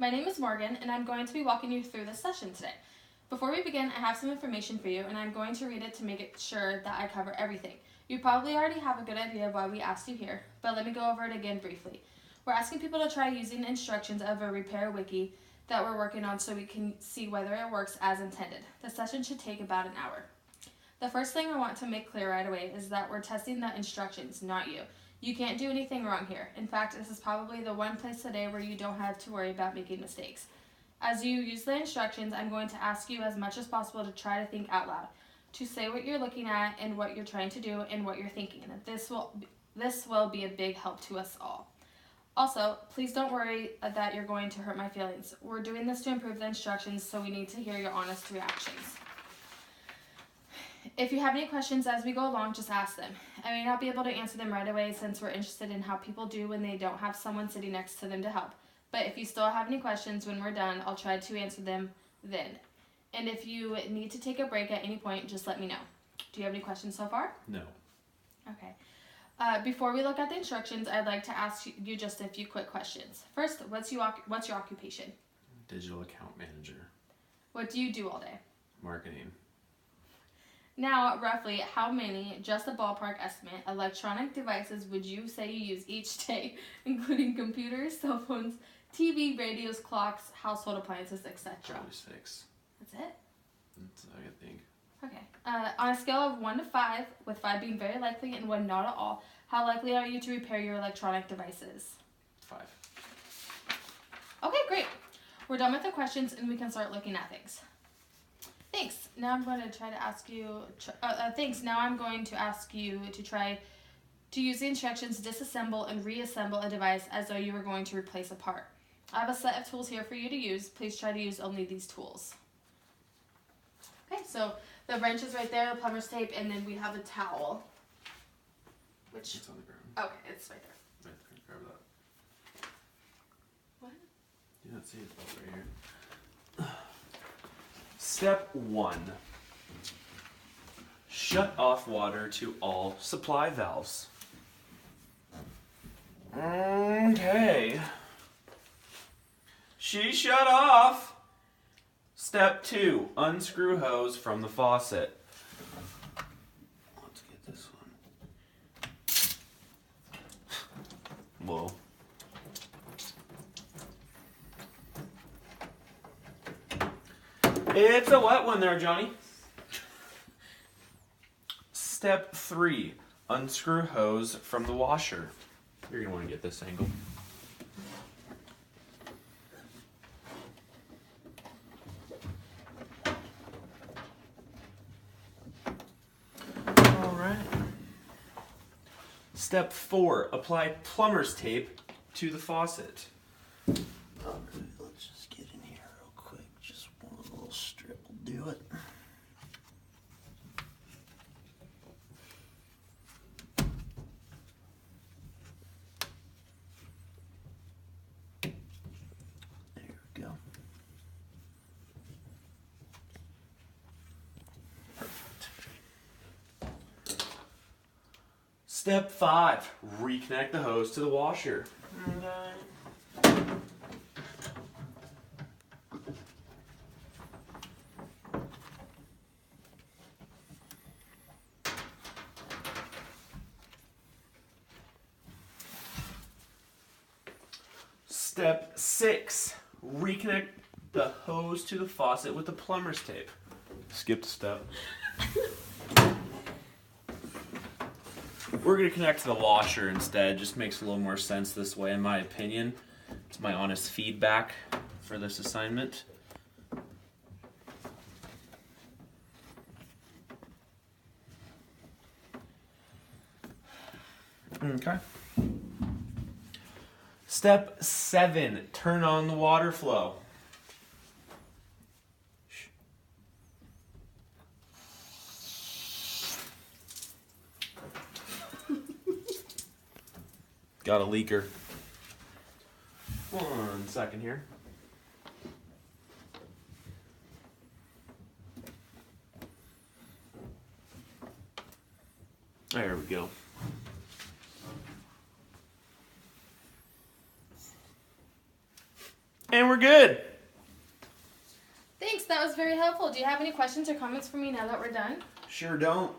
My name is Morgan, and I'm going to be walking you through this session today. Before we begin, I have some information for you, and I'm going to read it to make it sure that I cover everything. You probably already have a good idea of why we asked you here, but let me go over it again briefly. We're asking people to try using instructions of a repair wiki that we're working on so we can see whether it works as intended. The session should take about an hour. The first thing I want to make clear right away is that we're testing the instructions, not you. You can't do anything wrong here. In fact, this is probably the one place today where you don't have to worry about making mistakes. As you use the instructions, I'm going to ask you as much as possible to try to think out loud, to say what you're looking at and what you're trying to do and what you're thinking. This will be a big help to us all. Also, please don't worry that you're going to hurt my feelings. We're doing this to improve the instructions, so we need to hear your honest reactions. If you have any questions as we go along, just ask them. I may not be able to answer them right away since we're interested in how people do when they don't have someone sitting next to them to help. But if you still have any questions when we're done, I'll try to answer them then. And if you need to take a break at any point, just let me know. Do you have any questions so far? No. Okay. Before we look at the instructions, I'd like to ask you just a few quick questions. First, what's your occupation? Digital account manager. What do you do all day? Marketing. Now, roughly, how many, just a ballpark estimate, electronic devices would you say you use each day, including computers, cell phones, TV, radios, clocks, household appliances, etc.? Probably 6. That's it? That's what I think. Okay. On a scale of 1 to 5, with 5 being very likely and 1 not at all, how likely are you to repair your electronic devices? 5. Okay, great. We're done with the questions and we can start looking at things. Thanks. Now I'm going to try to ask you. Now I'm going to ask you to try to use the instructions, disassemble and reassemble a device as though you were going to replace a part. I have a set of tools here for you to use. Please try to use only these tools. Okay, so the wrench is right there, the plumber's tape, and then we have a towel. Which? It's on the ground. Okay, it's right there. Right there. Grab that. What? You don't see it. It's right here. Step 1. Shut off water to all supply valves. Okay. She shut off. Step 2. Unscrew hose from the faucet. Let's get this one. Whoa. It's a wet one there, Johnny. Step 3. Unscrew hose from the washer. You're going to want to get this angle. Alright. Step 4. Apply plumber's tape to the faucet. Let's just get in here real quick. Just one little strip will do it. There we go. Perfect. Step 5. Reconnect the hose to the washer. Step 6. Reconnect the hose to the faucet with the plumber's tape. Skipped a step. We're going to connect to the washer instead. Just makes a little more sense this way, in my opinion. It's my honest feedback for this assignment. Okay. Step 7, turn on the water flow. Got a leaker. 1 second here. There we go. And we're good. Thanks, that was very helpful. Do you have any questions or comments for me now that we're done? Sure don't.